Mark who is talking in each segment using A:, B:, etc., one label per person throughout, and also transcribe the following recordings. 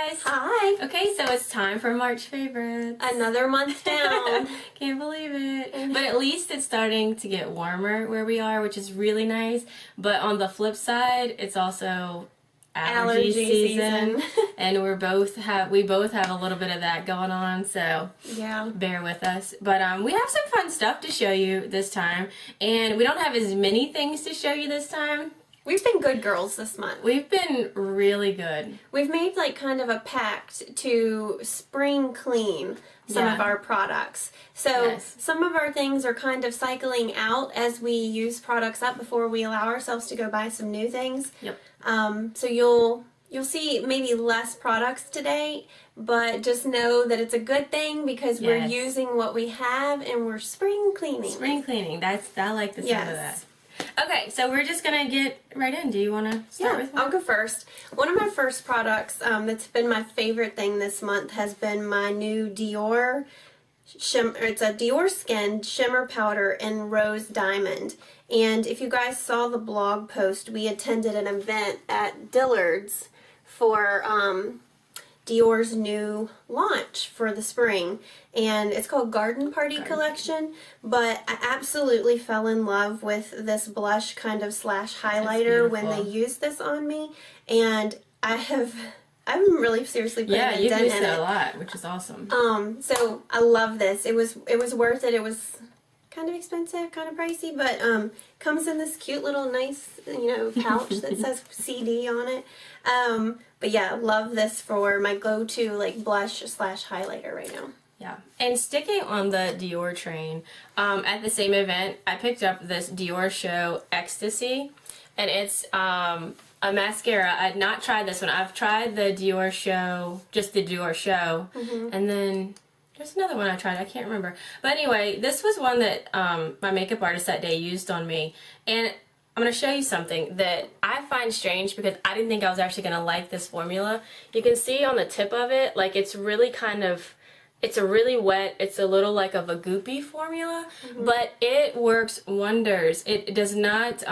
A: guys!
B: Hi!
A: Okay, so it's time for March favorites.
B: Another month down.
A: Can't believe it. But at least it's starting to get warmer where we are, which is really nice. But on the flip side, it's also allergy season. And we both have a little bit of that going on, so
B: yeah,
A: bear with us. But we have some fun stuff to show you this time. And we don't have as many things to show you this time.
B: We've been good girls this month.
A: We've been really good.
B: We've made like kind of a pact to spring clean some of our products. So some of our things are kind of cycling out as we use products up before we allow ourselves to go buy some new things.
A: Yep.
B: So you'll see maybe less products today, but just know that it's a good thing because we're using what we have and we're spring cleaning.
A: Spring cleaning. I like the sound of that. Okay, so we're just going to get right in. Do you want to start with one?
B: I'll go first. One of my first products that's been my favorite thing this month has been my new Dior Shimmer. It's a DiorSkin Shimmer Powder in Rose Diamond. And if you guys saw the blog post, we attended an event at Dillard's for Dior's new launch for the spring, and it's called Garden Party Collection. But I absolutely fell in love with this blush kind of slash highlighter when they used this on me, and I'm really seriously putting a dent in it.
A: Yeah, you use it a lot, which is awesome.
B: So I love this. It was worth it. It was kind of expensive, kind of pricey, but comes in this cute little nice, pouch that says CD on it. But yeah, love this for my go-to like blush slash highlighter right now.
A: Yeah, and sticking on the Dior train, at the same event, I picked up this DiorShow Extase, and it's a mascara. I'd not tried this one. I've tried the DiorShow, just the DiorShow, and then there's another one I tried. I can't remember. But anyway, this was one that my makeup artist that day used on me, and I'm going to show you something that I find strange because I didn't think I was actually going to like this formula. You can see on the tip of it, like it's really kind of, it's a really wet, it's a little like of a goopy formula, but it works wonders. It does not,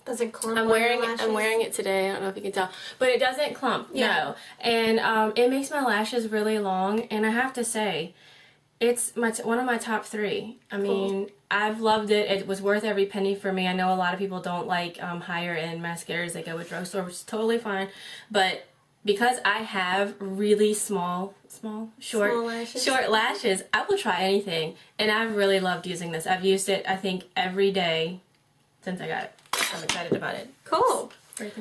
B: doesn't clump.
A: I'm wearing it today, I don't know if you can tell, but it doesn't clump, no. And it makes my lashes really long, and I have to say, it's one of my top 3. I mean, I've loved it. It was worth every penny for me. I know a lot of people don't like higher end mascaras. They go with drugstore, which is totally fine. But because I have really short lashes, I will try anything. And I've really loved using this. I've used it, I think, every day since I got it. I'm excited about it.
B: Cool.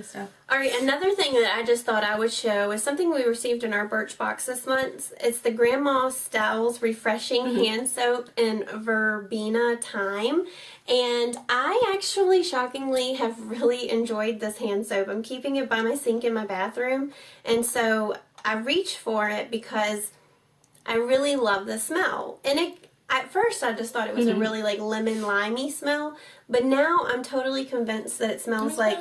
A: Stuff.
B: Alright, another thing that I just thought I would show is something we received in our Birchbox this month. It's the Grandma Styles Refreshing Hand Soap in Verbena Thyme. And I actually, shockingly, have really enjoyed this hand soap. I'm keeping it by my sink in my bathroom. And so I reach for it because I really love the smell. And at first I just thought it was a really like lemon limey smell. But now I'm totally convinced that it smells like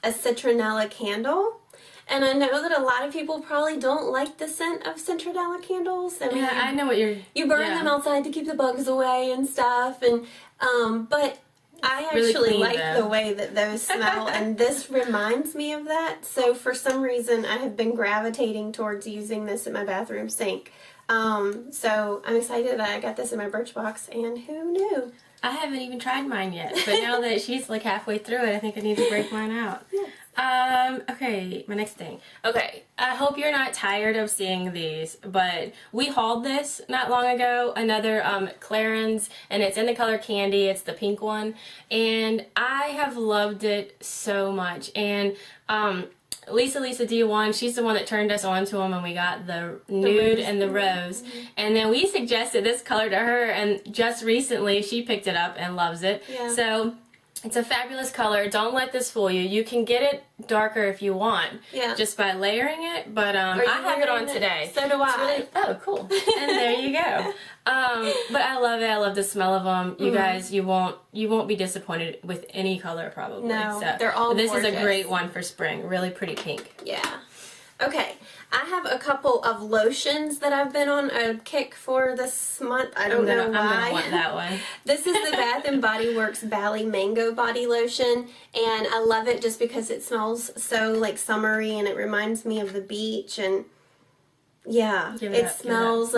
B: a citronella candle, and I know that a lot of people probably don't like the scent of citronella candles. I mean,
A: I know what you
B: burn them outside to keep the bugs away and stuff, and but I actually like the way that those smell, and this reminds me of that. So for some reason, I have been gravitating towards using this in my bathroom sink. So I'm excited that I got this in my Birchbox, and who knew?
A: I haven't even tried mine yet, but now that she's like halfway through it, I think I need to break mine out. Okay, my next thing. Okay, I hope you're not tired of seeing these, but we hauled this not long ago, another Clarins, and it's in the color Candy. It's the pink one, and I have loved it so much. And Lisa D1, she's the one that turned us on to them when we got the nude and the rose. And then we suggested this color to her, and just recently she picked it up and loves it. So it's a fabulous color. Don't let this fool you. You can get it darker if you want, just by layering it, but I have it on today.
B: So do I.
A: Oh, cool. And there you go. But I love it. I love the smell of them. You guys, you won't be disappointed with any color probably.
B: No,
A: so,
B: they're all
A: this
B: gorgeous.
A: is a great one for spring. Really pretty pink.
B: Yeah. Okay, I have a couple of lotions that I've been on a kick for this month. I don't know why.
A: I'm gonna want that one.
B: This is the Bath & Body Works Bali Mango Body Lotion, and I love it just because it smells so like summery, and it reminds me of the beach, and Yeah,
A: Give
B: it
A: up,
B: smells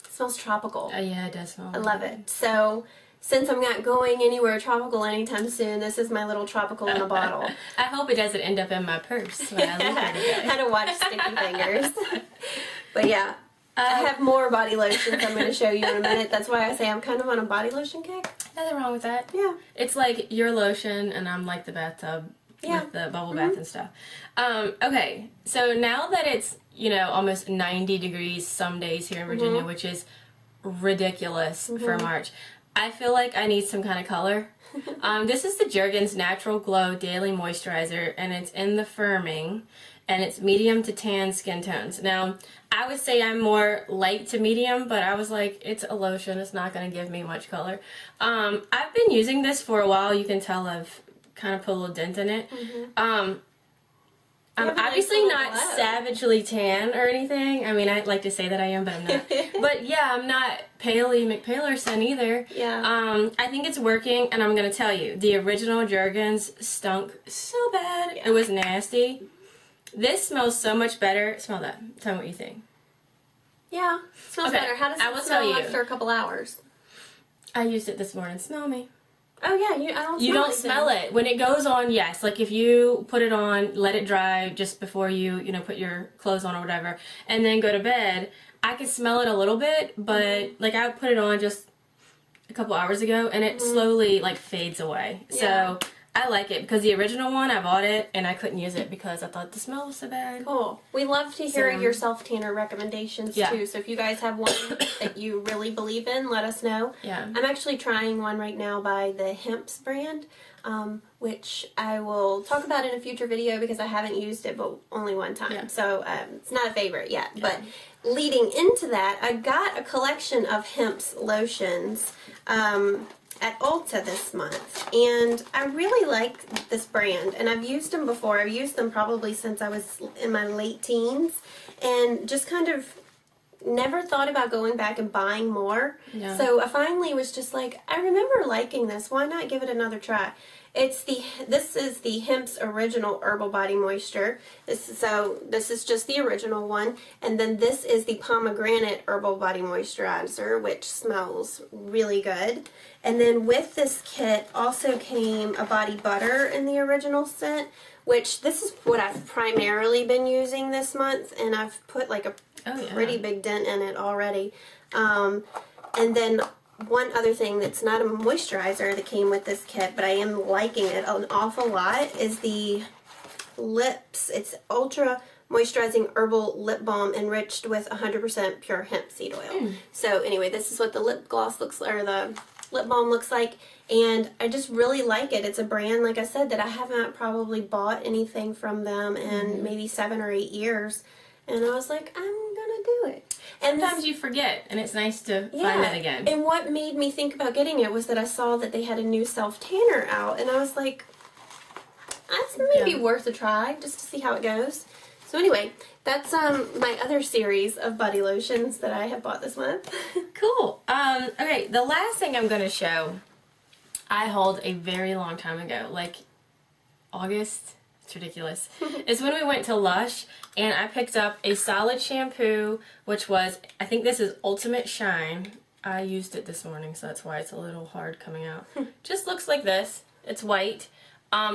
B: smells tropical.
A: Oh yeah, it does smell.
B: I love it. So since I'm not going anywhere tropical anytime soon, this is my little tropical in a bottle.
A: I hope it doesn't end up in my purse when I leave here today.
B: How to watch Sticky Fingers. But yeah, I have more body lotions I'm going to show you in a minute. That's why I say I'm kind of on a body lotion kick.
A: Nothing wrong with that.
B: Yeah.
A: It's like your lotion and I'm like the bathtub with the bubble bath and stuff. Okay, so now that it's, you know, almost 90 degrees some days here in Virginia, which is ridiculous for March, I feel like I need some kind of color. This is the Jergen's Natural Glow Daily Moisturizer, and it's in the firming, and it's medium to tan skin tones. Now, I would say I'm more light to medium, but I was like, it's a lotion, it's not going to give me much color. I've been using this for a while. You can tell I've kind of put a little dent in it. I'm obviously not savagely tan or anything. I mean, I'd like to say that I am, but I'm not. But yeah, I'm not Paley McPalerson either.
B: Yeah.
A: I think it's working, and I'm going to tell you, the original Jergens stunk so bad.
B: Yeah.
A: It was nasty. This smells so much better. Smell that. Tell me what you think.
B: Yeah, smells better. How does it smell after a couple hours?
A: I used it this morning. Smell me.
B: Oh yeah, you don't
A: smell it when it goes on. Yes, like if you put it on, let it dry just before you put your clothes on or whatever, and then go to bed. I can smell it a little bit, but like I put it on just a couple hours ago, and it slowly like fades away.
B: Yeah.
A: So I like it because the original one I bought it and I couldn't use it because I thought the smell was so bad.
B: Cool. We love to hear your self tanner recommendations too. So if you guys have one that you really believe in, let us know.
A: Yeah.
B: I'm actually trying one right now by the Hempz brand, which I will talk about in a future video because I haven't used it but only one time.
A: Yeah.
B: So it's not a favorite yet. Yeah. But leading into that, I got a collection of Hempz lotions at Ulta this month, and I really like this brand, and I've used them before. I've used them probably since I was in my late teens, and just kind of never thought about going back and buying more.
A: Yeah.
B: So I finally was just like, I remember liking this. Why not give it another try? This is the Hempz Original Herbal Body Moisture. This is just the original one, and then this is the Pomegranate Herbal Body Moisturizer, which smells really good. And then with this kit also came a body butter in the original scent, which this is what I've primarily been using this month, and I've put like a pretty big dent in it already. And then one other thing that's not a moisturizer that came with this kit, but I am liking it an awful lot, is the lips. It's Ultra Moisturizing Herbal Lip Balm enriched with 100% pure hemp seed oil. So anyway, this is what the lip gloss looks like, or the lip balm looks like, and I just really like it. It's a brand, like I said, that I haven't probably bought anything from them in maybe 7 or 8 years, and I was like, I'm gonna do it. And
A: sometimes you forget, and it's nice to find it again.
B: And what made me think about getting it was that I saw that they had a new self tanner out, and I was like, that's maybe worth a try just to see how it goes. So anyway, that's my other series of body lotions that I have bought this month.
A: Cool. Okay, the last thing I'm going to show, I hauled a very long time ago, like August. It's ridiculous. It's when we went to Lush, and I picked up a solid shampoo, which was, I think this is Ultimate Shine. I used it this morning, so that's why it's a little hard coming out. Just looks like this. It's white.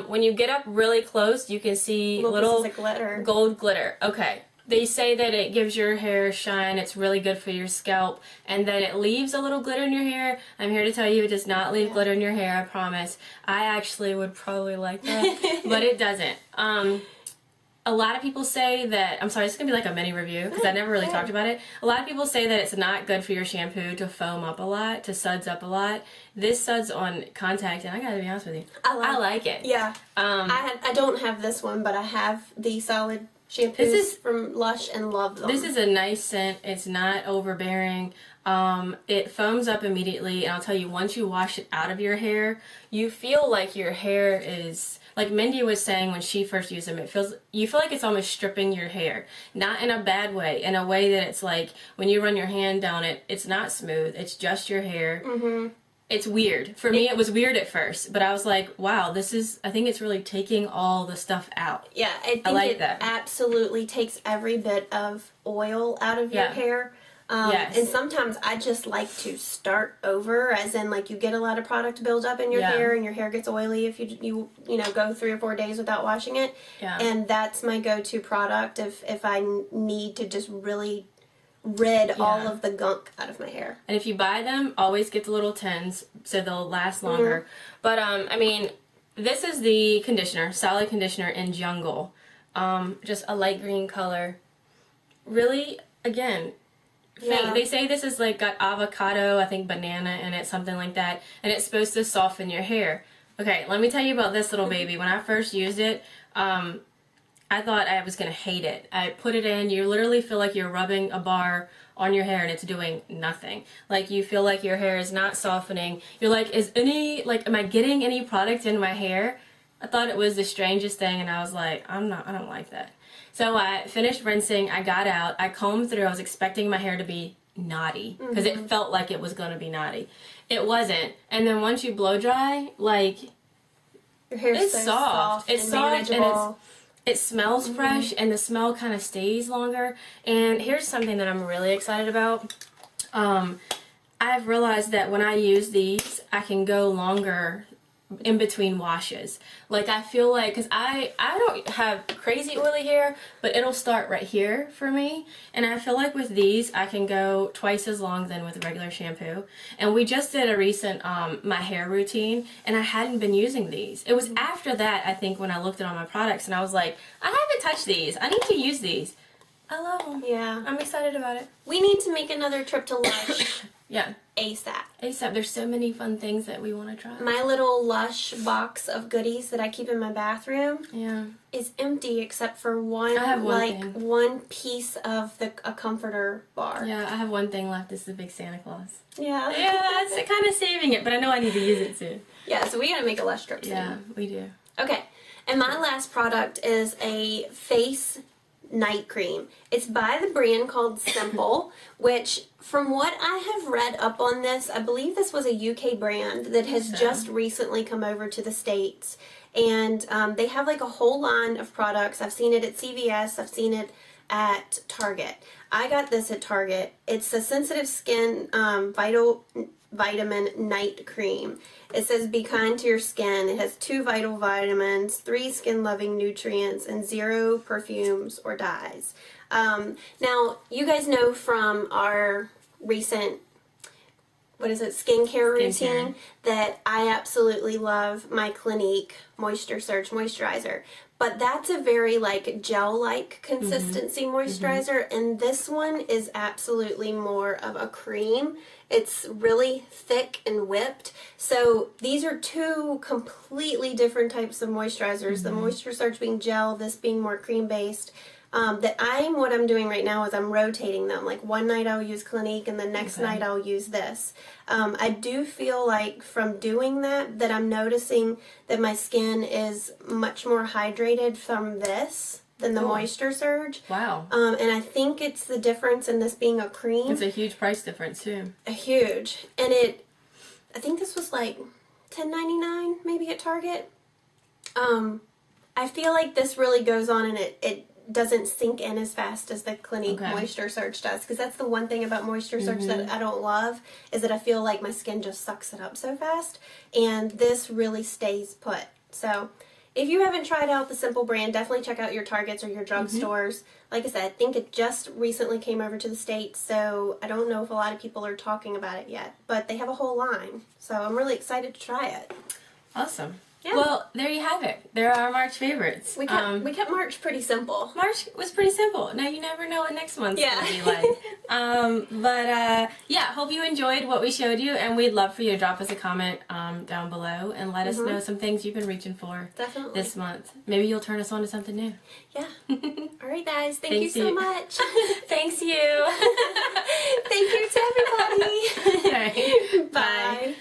A: When you get up really close, you can see little
B: glitter.
A: Gold glitter. Okay. They say that it gives your hair shine. It's really good for your scalp. And then it leaves a little glitter in your hair. I'm here to tell you it does not leave glitter in your hair, I promise. I actually would probably like that, but it doesn't. A lot of people say that, I'm sorry, it's going to be like a mini review because I never really talked about it. A lot of people say that it's not good for your shampoo to foam up a lot, to suds up a lot. This suds on contact, and I got to be honest with you, I like it.
B: Yeah. I don't have this one, but I have the solid shampoos from Lush and love them.
A: This is a nice scent. It's not overbearing. It foams up immediately, and I'll tell you, once you wash it out of your hair, you feel like your hair is, like Mindy was saying when she first used them, you feel like it's almost stripping your hair. Not in a bad way, in a way that it's like when you run your hand down it, it's not smooth, it's just your hair. it's weird. For me, it was weird at first, but I was like, wow, I think it's really taking all the stuff out.
B: Yeah, I think it absolutely takes every bit of oil out of your hair.
A: Yes.
B: And sometimes I just like to start over, as in like you get a lot of product build up in your hair and your hair gets oily if you go 3 or 4 days without washing it. Yeah. And that's my go-to product if I need to just really rid all of the gunk out of my hair.
A: And if you buy them, always get the little tins so they'll last longer. But I mean, this is the conditioner, solid conditioner in Jungle. Just a light green color. Really, again, they say this is like got avocado, I think banana in it, something like that, and it's supposed to soften your hair. Okay, let me tell you about this little baby. When I first used it, I thought I was going to hate it. I put it in, you literally feel like you're rubbing a bar on your hair and it's doing nothing. Like you feel like your hair is not softening. You're like, am I getting any product in my hair? I thought it was the strangest thing and I was like, I don't like that. So I finished rinsing, I got out, I combed through, I was expecting my hair to be knotty because it felt like it was going to be knotty. It wasn't. And then once you blow dry, like,
B: your hair is soft.
A: It's soft and it smells fresh and the smell kind of stays longer. And here's something that I'm really excited about. I've realized that when I use these, I can go longer in between washes. Like I feel like, because I don't have crazy oily hair, but it'll start right here for me. And I feel like with these, I can go twice as long than with regular shampoo. And we just did a recent my hair routine and I hadn't been using these. It was after that, I think, when I looked at all my products and I was like, I haven't touched these. I need to use these. I love them.
B: Yeah.
A: I'm excited about it.
B: We need to make another trip to LUSH.
A: Yeah.
B: ASAP.
A: There's so many fun things that we want to try.
B: My little LUSH box of goodies that I keep in my bathroom is empty except for one piece of a comforter bar.
A: Yeah, I have one thing left. This is the big Santa Claus.
B: Yeah.
A: Yeah, it's kind of saving it, but I know I need to use it soon.
B: Yeah, so we gotta make a LUSH trip soon.
A: Yeah, we do.
B: Okay, and my last product is a face night cream. It's by the brand called Simple, which from what I have read up on this, I believe this was a UK brand that has just recently come over to the States. And they have like a whole line of products. I've seen it at CVS. I've seen it at Target. I got this at Target. It's a sensitive skin vitamin night cream. It says be kind to your skin. It has 2 vital vitamins, 3 skin loving nutrients, and 0 perfumes or dyes. Now, you guys know from our recent, skincare routine that I absolutely love my Clinique Moisture Surge Moisturizer. But that's a very like gel-like consistency moisturizer, and this one is absolutely more of a cream. It's really thick and whipped. So these are 2 completely different types of moisturizers. The Moisture Surge being gel, this being more cream-based. What I'm doing right now is I'm rotating them. Like one night I'll use Clinique and the next night I'll use this. I do feel like from doing that I'm noticing that my skin is much more hydrated from this than the Moisture Surge.
A: Wow.
B: And I think it's the difference in this being a cream.
A: It's a huge price difference too.
B: A huge. And I think this was like $10.99 maybe at Target. I feel like this really goes on and it doesn't sink in as fast as the Clinique Moisture Surge does. Because that's the one thing about Moisture Surge that I don't love, is that I feel like my skin just sucks it up so fast. And this really stays put. So if you haven't tried out the Simple brand, definitely check out your Targets or your drugstores. Like I said, I think it just recently came over to the States, so I don't know if a lot of people are talking about it yet. But they have a whole line, so I'm really excited to try it.
A: Awesome. Yeah. Well, there you have it. There are our March favorites.
B: We kept March pretty simple.
A: March was pretty simple. Now you never know what next month's going to be like. Yeah, hope you enjoyed what we showed you, and we'd love for you to drop us a comment down below and let us know some things you've been reaching for this month. Maybe you'll turn us on to something new.
B: Yeah. All right, guys. Thank you so much.
A: Thanks you.
B: Thank you to everybody.
A: All right.
B: Bye.